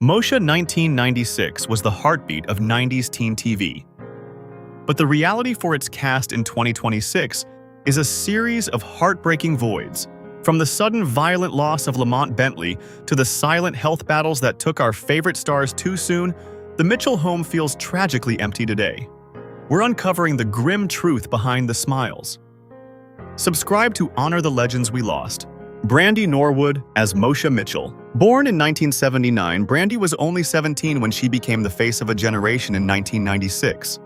Moesha 1996 was the heartbeat of 90s teen TV. But the reality for its cast in 2026 is a series of heartbreaking voids, from the sudden violent loss of Lamont Bentley to the silent health battles that took our favorite stars too soon. The Mitchell home feels tragically empty today. We're uncovering the grim truth behind the smiles. Subscribe to honor the legends we lost. Brandy Norwood as Moesha Mitchell. Born in 1979, Brandy was only 17 when she became the face of a generation in 1996.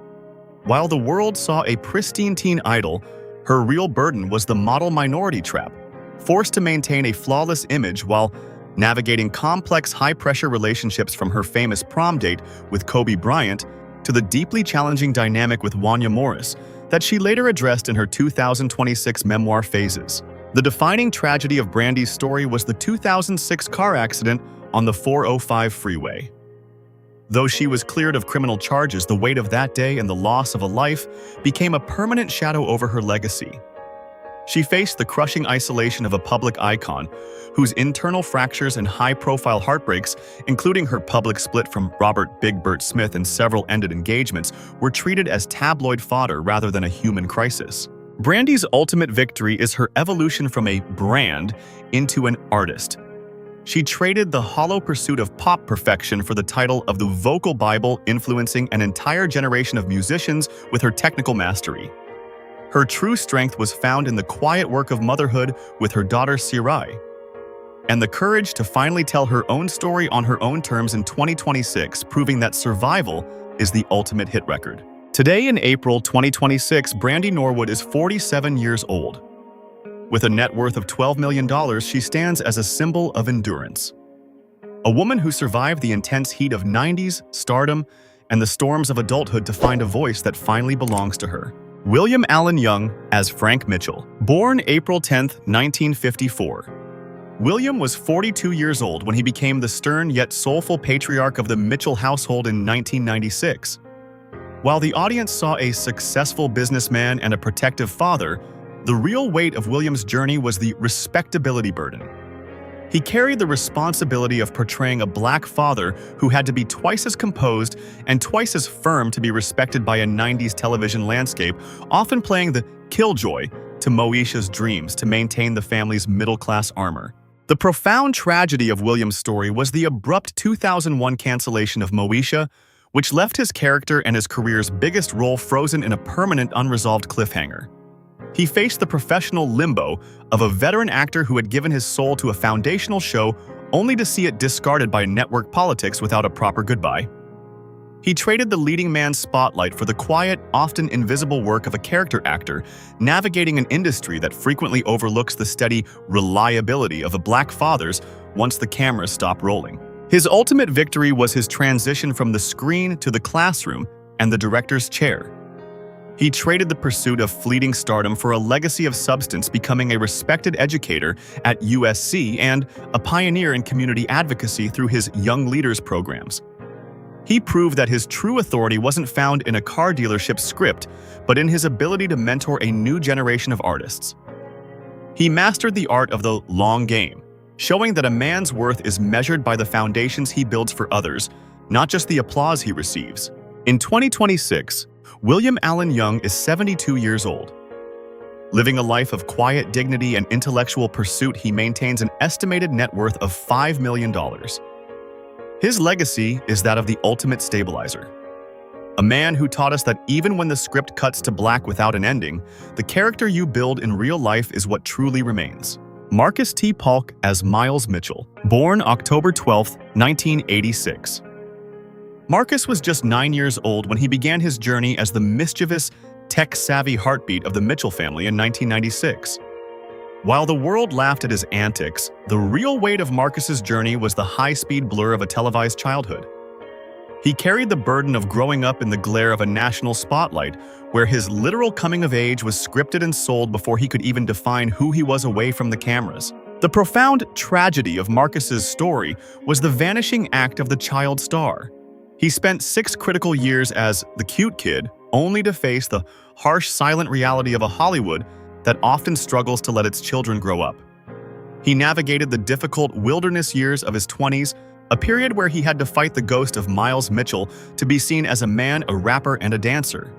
While the world saw a pristine teen idol, her real burden was the model minority trap, forced to maintain a flawless image while navigating complex high-pressure relationships, from her famous prom date with Kobe Bryant to the deeply challenging dynamic with Wanya Morris that she later addressed in her 2026 memoir Phases. The defining tragedy of Brandy's story was the 2006 car accident on the 405 freeway. Though she was cleared of criminal charges, the weight of that day and the loss of a life became a permanent shadow over her legacy. She faced the crushing isolation of a public icon whose internal fractures and high-profile heartbreaks, including her public split from Robert Big Bert Smith and several ended engagements, were treated as tabloid fodder rather than a human crisis. Brandy's ultimate victory is her evolution from a brand into an artist. She traded the hollow pursuit of pop perfection for the title of the vocal Bible, influencing an entire generation of musicians with her technical mastery. Her true strength was found in the quiet work of motherhood with her daughter Sheryl, and the courage to finally tell her own story on her own terms in 2026, proving that survival is the ultimate hit record. Today in April 2026, Brandy Norwood is 47 years old. With a net worth of $12 million, she stands as a symbol of endurance. A woman who survived the intense heat of 90s stardom and the storms of adulthood to find a voice that finally belongs to her. William Allen Young as Frank Mitchell. Born April 10, 1954. William was 42 years old when he became the stern yet soulful patriarch of the Mitchell household in 1996. While the audience saw a successful businessman and a protective father, the real weight of William's journey was the respectability burden. He carried the responsibility of portraying a black father who had to be twice as composed and twice as firm to be respected by a 90s television landscape, often playing the killjoy to Moesha's dreams to maintain the family's middle-class armor. The profound tragedy of William's story was the abrupt 2001 cancellation of Moesha, which left his character and his career's biggest role frozen in a permanent unresolved cliffhanger. He faced the professional limbo of a veteran actor who had given his soul to a foundational show only to see it discarded by network politics without a proper goodbye. He traded the leading man's spotlight for the quiet, often invisible work of a character actor, navigating an industry that frequently overlooks the steady reliability of a black father's once the cameras stop rolling. His ultimate victory was his transition from the screen to the classroom and the director's chair. He traded the pursuit of fleeting stardom for a legacy of substance, becoming a respected educator at USC and a pioneer in community advocacy through his Young Leaders programs. He proved that his true authority wasn't found in a car dealership script, but in his ability to mentor a new generation of artists. He mastered the art of the long game, showing that a man's worth is measured by the foundations he builds for others, not just the applause he receives. In 2026, William Allen Young is 72 years old. Living a life of quiet dignity and intellectual pursuit, he maintains an estimated net worth of $5 million. His legacy is that of the ultimate stabilizer. A man who taught us that even when the script cuts to black without an ending, the character you build in real life is what truly remains. Marcus T. Polk as Miles Mitchell. Born October 12, 1986. Marcus was just 9 years old when he began his journey as the mischievous, tech-savvy heartbeat of the Mitchell family in 1996. While the world laughed at his antics, the real weight of Marcus's journey was the high-speed blur of a televised childhood. He carried the burden of growing up in the glare of a national spotlight, where his literal coming of age was scripted and sold before he could even define who he was away from the cameras. The profound tragedy of Marcus's story was the vanishing act of the child star. He spent 6 critical years as the cute kid, only to face the harsh, silent reality of a Hollywood that often struggles to let its children grow up. He navigated the difficult wilderness years of his 20s, a period where he had to fight the ghost of Miles Mitchell to be seen as a man, a rapper, and a dancer.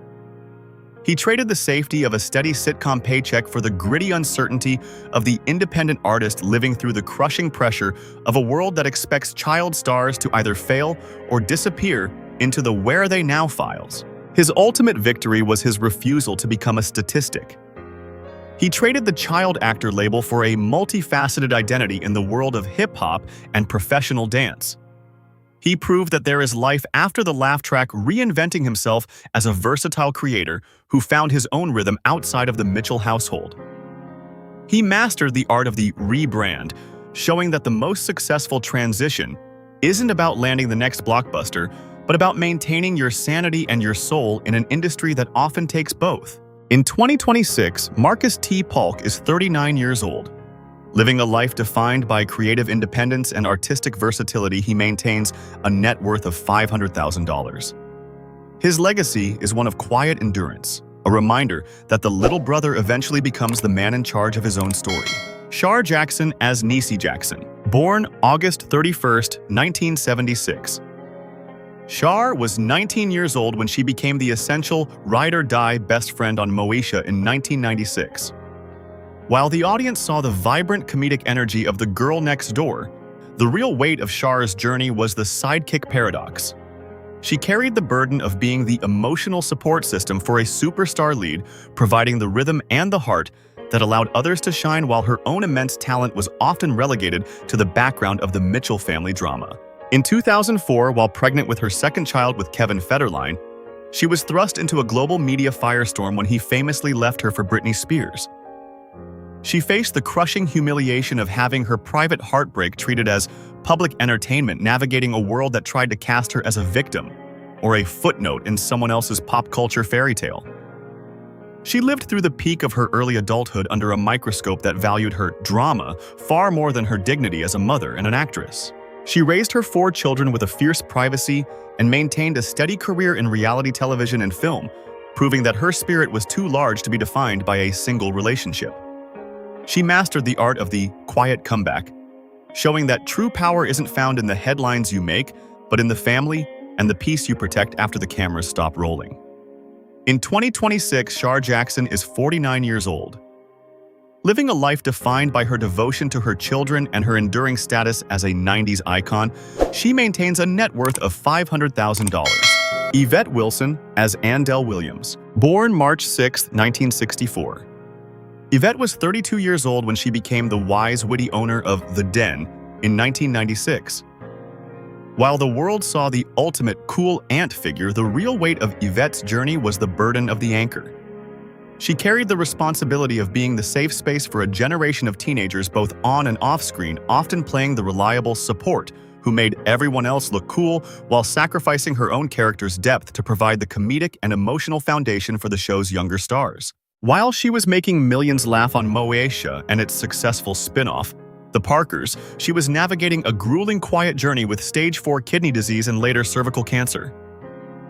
He traded the safety of a steady sitcom paycheck for the gritty uncertainty of the independent artist living through the crushing pressure of a world that expects child stars to either fail or disappear into the "where are they now" files. His ultimate victory was his refusal to become a statistic. He traded the child actor label for a multifaceted identity in the world of hip-hop and professional dance. He proved that there is life after the laugh track, reinventing himself as a versatile creator who found his own rhythm outside of the Mitchell household. He mastered the art of the rebrand, showing that the most successful transition isn't about landing the next blockbuster, but about maintaining your sanity and your soul in an industry that often takes both. In 2026, Marcus T. Paulk is 39 years old. Living a life defined by creative independence and artistic versatility, he maintains a net worth of $500,000. His legacy is one of quiet endurance, a reminder that the little brother eventually becomes the man in charge of his own story. Shar Jackson as Niecy Jackson, born August 31st, 1976. Shar was 19 years old when she became the essential ride-or-die best friend on Moesha in 1996. While the audience saw the vibrant comedic energy of the girl next door, the real weight of Shar's journey was the sidekick paradox. She carried the burden of being the emotional support system for a superstar lead, providing the rhythm and the heart that allowed others to shine, while her own immense talent was often relegated to the background of the Mitchell family drama. In 2004, while pregnant with her second child with Kevin Federline, she was thrust into a global media firestorm when he famously left her for Britney Spears. She faced the crushing humiliation of having her private heartbreak treated as public entertainment, navigating a world that tried to cast her as a victim or a footnote in someone else's pop culture fairy tale. She lived through the peak of her early adulthood under a microscope that valued her drama far more than her dignity as a mother and an actress. She raised her 4 children with a fierce privacy and maintained a steady career in reality television and film, proving that her spirit was too large to be defined by a single relationship. She mastered the art of the quiet comeback, showing that true power isn't found in the headlines you make, but in the family and the peace you protect after the cameras stop rolling. In 2026, Shar Jackson is 49 years old. Living a life defined by her devotion to her children and her enduring status as a 90s icon, she maintains a net worth of $500,000. Yvette Wilson as Andell Williams, born March 6, 1964. Yvette was 32 years old when she became the wise, witty owner of The Den in 1996. While the world saw the ultimate cool aunt figure, the real weight of Yvette's journey was the burden of the anchor. She carried the responsibility of being the safe space for a generation of teenagers both on and off screen, often playing the reliable support who made everyone else look cool while sacrificing her own character's depth to provide the comedic and emotional foundation for the show's younger stars. While she was making millions laugh on Moesha and its successful spin-off, The Parkers, she was navigating a grueling quiet journey with stage 4 kidney disease and later cervical cancer.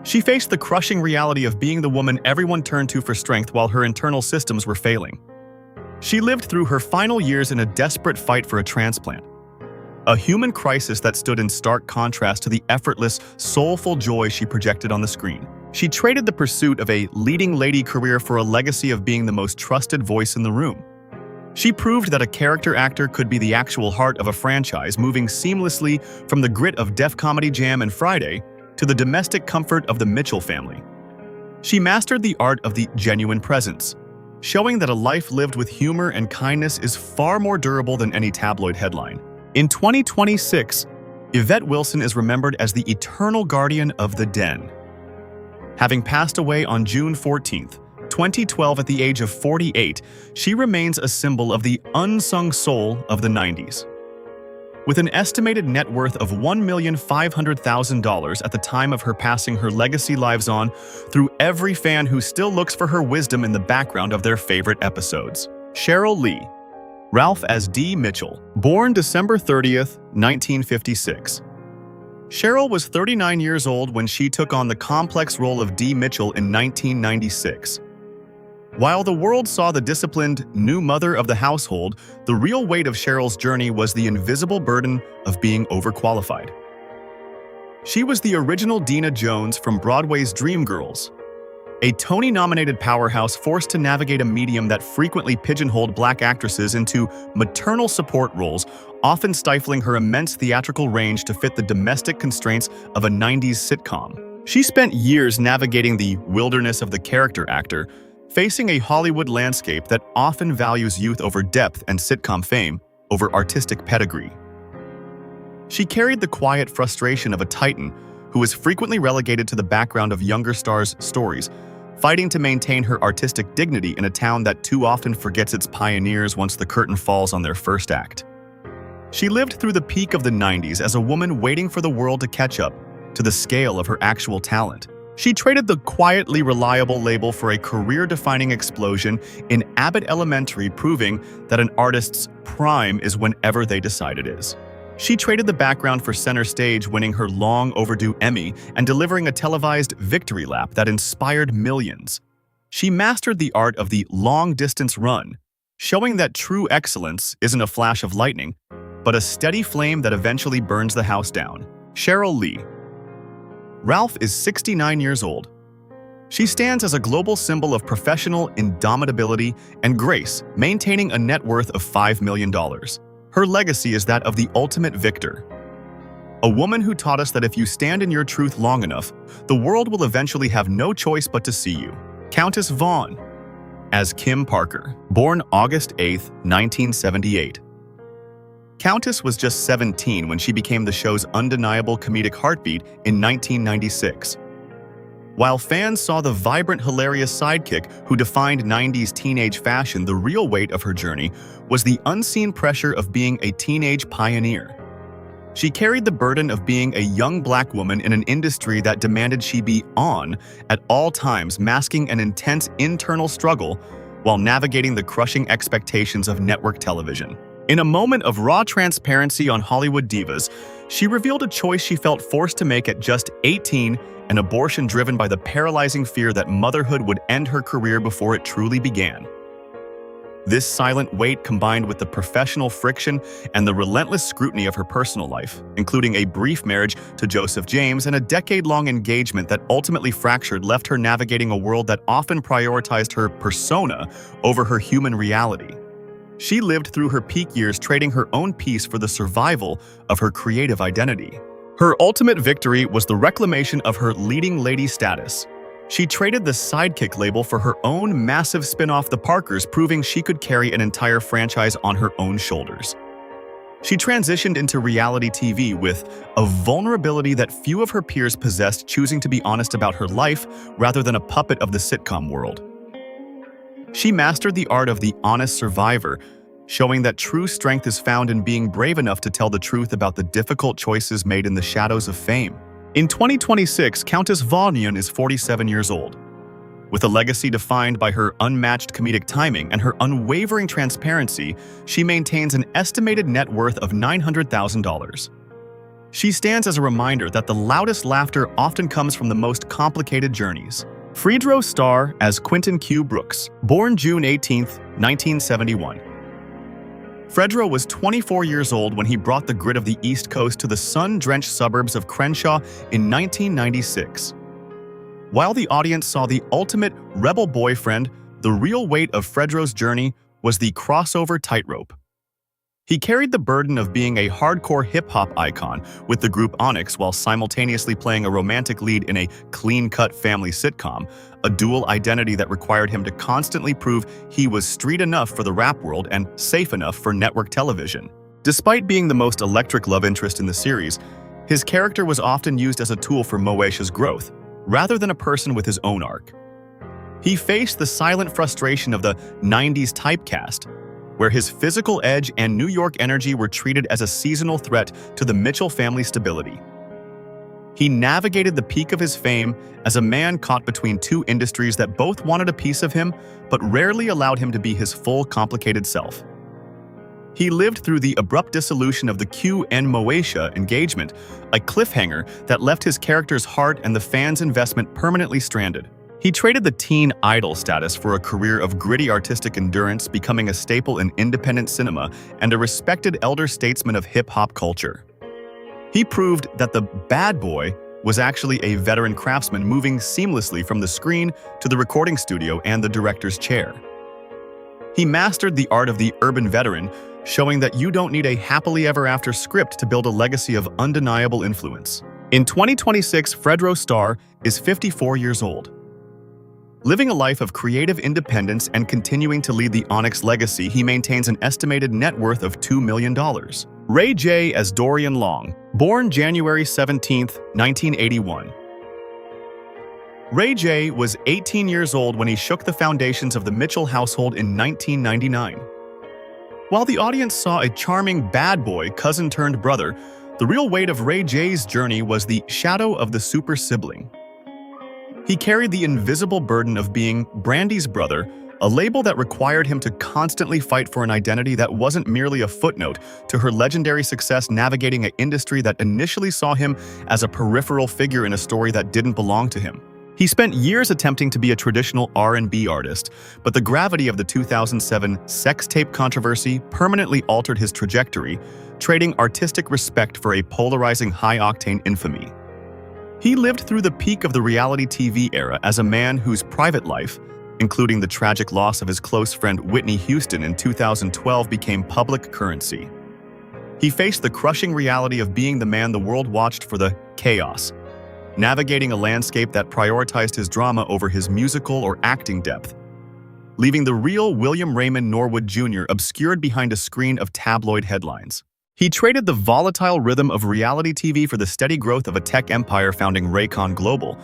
She faced the crushing reality of being the woman everyone turned to for strength while her internal systems were failing. She lived through her final years in a desperate fight for a transplant, a human crisis that stood in stark contrast to the effortless, soulful joy she projected on the screen. She traded the pursuit of a leading lady career for a legacy of being the most trusted voice in the room. She proved that a character actor could be the actual heart of a franchise, moving seamlessly from the grit of Def Comedy Jam and Friday to the domestic comfort of the Mitchell family. She mastered the art of the genuine presence, showing that a life lived with humor and kindness is far more durable than any tabloid headline. In 2026, Yvette Wilson is remembered as the eternal guardian of The Den. Having passed away on June 14, 2012 at the age of 48, she remains a symbol of the unsung soul of the 90s. With an estimated net worth of $1,500,000 at the time of her passing, her legacy lives on through every fan who still looks for her wisdom in the background of their favorite episodes. Sheryl Lee Ralph as Dee Mitchell, born December 30th, 1956. Sheryl was 39 years old when she took on the complex role of Dee Mitchell in 1996. While the world saw the disciplined new mother of the household, the real weight of Sheryl's journey was the invisible burden of being overqualified. She was the original Dina Jones from Broadway's Dreamgirls, a Tony-nominated powerhouse forced to navigate a medium that frequently pigeonholed Black actresses into maternal support roles, often stifling her immense theatrical range to fit the domestic constraints of a 90s sitcom. She spent years navigating the wilderness of the character actor, facing a Hollywood landscape that often values youth over depth and sitcom fame over artistic pedigree. She carried the quiet frustration of a titan who is frequently relegated to the background of younger stars' stories, fighting to maintain her artistic dignity in a town that too often forgets its pioneers once the curtain falls on their first act. She lived through the peak of the 90s as a woman waiting for the world to catch up to the scale of her actual talent. She traded the quietly reliable label for a career-defining explosion in Abbott Elementary, proving that an artist's prime is whenever they decide it is. She traded the background for center stage, winning her long-overdue Emmy and delivering a televised victory lap that inspired millions. She mastered the art of the long-distance run, showing that true excellence isn't a flash of lightning, but a steady flame that eventually burns the house down. Sheryl Lee Ralph is 69 years old. She stands as a global symbol of professional indomitability and grace, maintaining a net worth of $5 million. Her legacy is that of the ultimate victor. A woman who taught us that if you stand in your truth long enough, the world will eventually have no choice but to see you. Countess Vaughn as Kim Parker, born August 8, 1978. Countess was just 17 when she became the show's undeniable comedic heartbeat in 1996. While fans saw the vibrant, hilarious sidekick who defined 90s teenage fashion, the real weight of her journey was the unseen pressure of being a teenage pioneer. She carried the burden of being a young Black woman in an industry that demanded she be on at all times, masking an intense internal struggle while navigating the crushing expectations of network television. In a moment of raw transparency on Hollywood Divas, she revealed a choice she felt forced to make at just 18, an abortion driven by the paralyzing fear that motherhood would end her career before it truly began. This silent weight, combined with the professional friction and the relentless scrutiny of her personal life, including a brief marriage to Joseph James and a decade-long engagement that ultimately fractured, left her navigating a world that often prioritized her persona over her human reality. She lived through her peak years, trading her own peace for the survival of her creative identity. Her ultimate victory was the reclamation of her leading lady status. She traded the sidekick label for her own massive spin-off, The Parkers, proving she could carry an entire franchise on her own shoulders. She transitioned into reality TV with a vulnerability that few of her peers possessed, choosing to be honest about her life rather than a puppet of the sitcom world. She mastered the art of the honest survivor, showing that true strength is found in being brave enough to tell the truth about the difficult choices made in the shadows of fame. In 2026, Countess Vaughn is 47 years old. With a legacy defined by her unmatched comedic timing and her unwavering transparency, she maintains an estimated net worth of $900,000. She stands as a reminder that the loudest laughter often comes from the most complicated journeys. Friedro Starr as Quentin Q. Brooks, born June 18, 1971. Fredro was 24 years old when he brought the grit of the East Coast to the sun-drenched suburbs of Crenshaw in 1996. While the audience saw the ultimate rebel boyfriend, the real weight of Fredro's journey was the crossover tightrope. He carried the burden of being a hardcore hip-hop icon with the group Onyx while simultaneously playing a romantic lead in a clean-cut family sitcom, a dual identity that required him to constantly prove he was street enough for the rap world and safe enough for network television. Despite being the most electric love interest in the series, his character was often used as a tool for Moesha's growth, rather than a person with his own arc. He faced the silent frustration of the 90s typecast, where his physical edge and New York energy were treated as a seasonal threat to the Mitchell family stability. He navigated the peak of his fame as a man caught between two industries that both wanted a piece of him, but rarely allowed him to be his full, complicated self. He lived through the abrupt dissolution of the Q and Moesha engagement, a cliffhanger that left his character's heart and the fans' investment permanently stranded. He traded the teen idol status for a career of gritty artistic endurance, becoming a staple in independent cinema and a respected elder statesman of hip-hop culture. He proved that the bad boy was actually a veteran craftsman moving seamlessly from the screen to the recording studio and the director's chair. He mastered the art of the urban veteran, showing that you don't need a happily ever after script to build a legacy of undeniable influence. In 2026, Fredro Starr is 54 years old. Living a life of creative independence and continuing to lead the Onyx legacy, he maintains an estimated net worth of $2 million. Ray J. as Dorian Long, born January 17, 1981. Ray J. was 18 years old when he shook the foundations of the Mitchell household in 1999. While the audience saw a charming bad boy cousin-turned-brother, the real weight of Ray J's journey was the shadow of the super sibling. He carried the invisible burden of being Brandy's brother, a label that required him to constantly fight for an identity that wasn't merely a footnote to her legendary success navigating an industry that initially saw him as a peripheral figure in a story that didn't belong to him. He spent years attempting to be a traditional R&B artist, but the gravity of the 2007 sex tape controversy permanently altered his trajectory, trading artistic respect for a polarizing high-octane infamy. He lived through the peak of the reality TV era as a man whose private life, including the tragic loss of his close friend Whitney Houston in 2012, became public currency. He faced the crushing reality of being the man the world watched for the chaos, navigating a landscape that prioritized his drama over his musical or acting depth, leaving the real William Raymond Norwood Jr. obscured behind a screen of tabloid headlines. He traded the volatile rhythm of reality TV for the steady growth of a tech empire founding Raycon Global,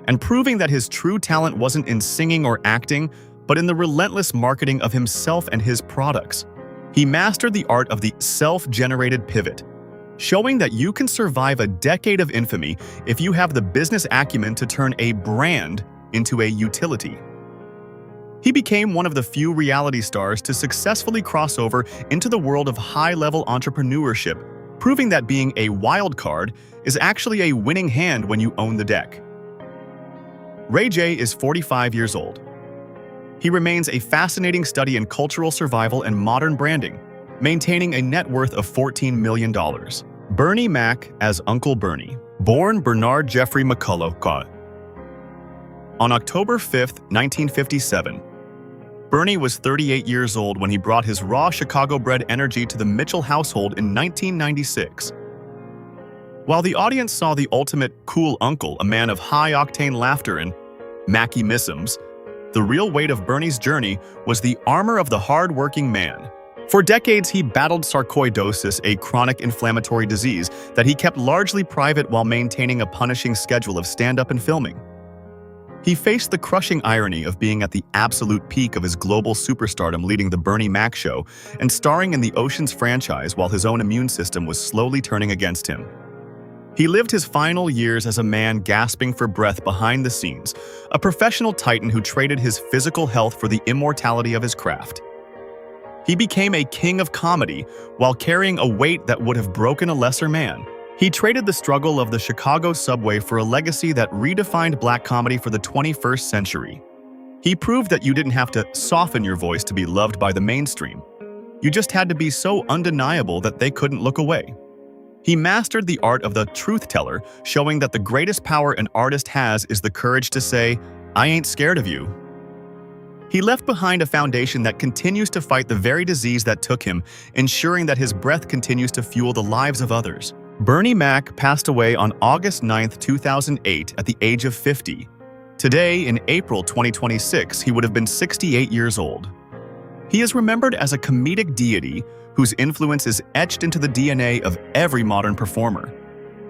and proving that his true talent wasn't in singing or acting, but in the relentless marketing of himself and his products. He mastered the art of the self-generated pivot, showing that you can survive a decade of infamy if you have the business acumen to turn a brand into a utility. He became one of the few reality stars to successfully cross over into the world of high-level entrepreneurship, proving that being a wild card is actually a winning hand when you own the deck. Ray J is 45 years old. He remains a fascinating study in cultural survival and modern branding, maintaining a net worth of $14 million. Bernie Mac as Uncle Bernie, born Bernard Jeffrey McCullough. On October 5, 1957, Bernie was 38 years old when he brought his raw Chicago-bred energy to the Mitchell household in 1996. While the audience saw the ultimate cool uncle, a man of high-octane laughter and Mackie-misms, the real weight of Bernie's journey was the armor of the hard-working man. For decades, he battled sarcoidosis, a chronic inflammatory disease that he kept largely private while maintaining a punishing schedule of stand-up and filming. He faced the crushing irony of being at the absolute peak of his global superstardom, leading the Bernie Mac Show and starring in the Ocean's franchise while his own immune system was slowly turning against him. He lived his final years as a man gasping for breath behind the scenes, a professional titan who traded his physical health for the immortality of his craft. He became a king of comedy while carrying a weight that would have broken a lesser man. He traded the struggle of the Chicago subway for a legacy that redefined black comedy for the 21st century. He proved that you didn't have to soften your voice to be loved by the mainstream. You just had to be so undeniable that they couldn't look away. He mastered the art of the truth teller, showing that the greatest power an artist has is the courage to say, "I ain't scared of you." He left behind a foundation that continues to fight the very disease that took him, ensuring that his breath continues to fuel the lives of others. Bernie Mac passed away on August 9, 2008 at the age of 50. Today, in April 2026, he would have been 68 years old. He is remembered as a comedic deity whose influence is etched into the DNA of every modern performer.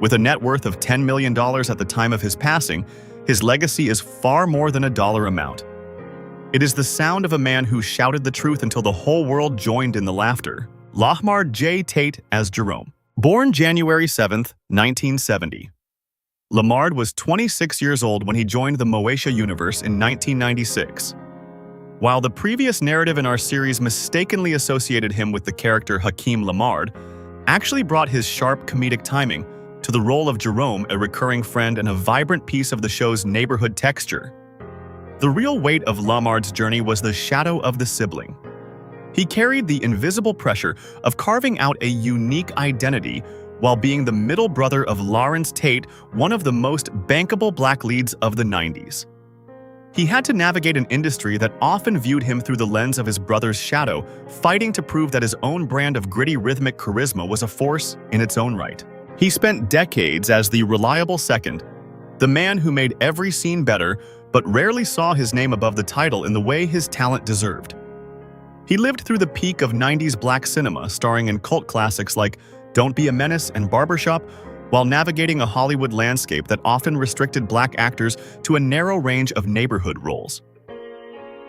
With a net worth of $10 million at the time of his passing, his legacy is far more than a dollar amount. It is the sound of a man who shouted the truth until the whole world joined in the laughter. Lamont J. Tate as Jerome. Born January 7, 1970. Lamont was 26 years old when he joined the Moesha universe in 1996. While the previous narrative in our series mistakenly associated him with the character Hakeem Lamont, actually brought his sharp comedic timing to the role of Jerome, a recurring friend and a vibrant piece of the show's neighborhood texture. The real weight of Lamart's journey was the shadow of the sibling. He carried the invisible pressure of carving out a unique identity while being the middle brother of Lawrence Tate, one of the most bankable black leads of the 90s. He had to navigate an industry that often viewed him through the lens of his brother's shadow, fighting to prove that his own brand of gritty rhythmic charisma was a force in its own right. He spent decades as the reliable second, the man who made every scene better, but rarely saw his name above the title in the way his talent deserved. He lived through the peak of 90s black cinema, starring in cult classics like Don't Be a Menace and Barbershop, while navigating a Hollywood landscape that often restricted black actors to a narrow range of neighborhood roles.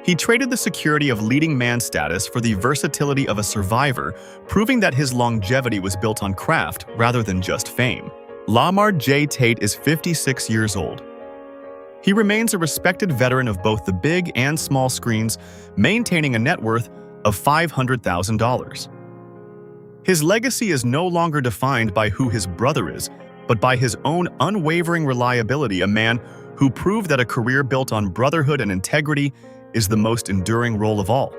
He traded the security of leading man status for the versatility of a survivor, proving that his longevity was built on craft rather than just fame. Leimert J. Tate is 56 years old. He remains a respected veteran of both the big and small screens, maintaining a net worth of $500,000. His legacy is no longer defined by who his brother is, but by his own unwavering reliability, a man who proved that a career built on brotherhood and integrity is the most enduring role of all.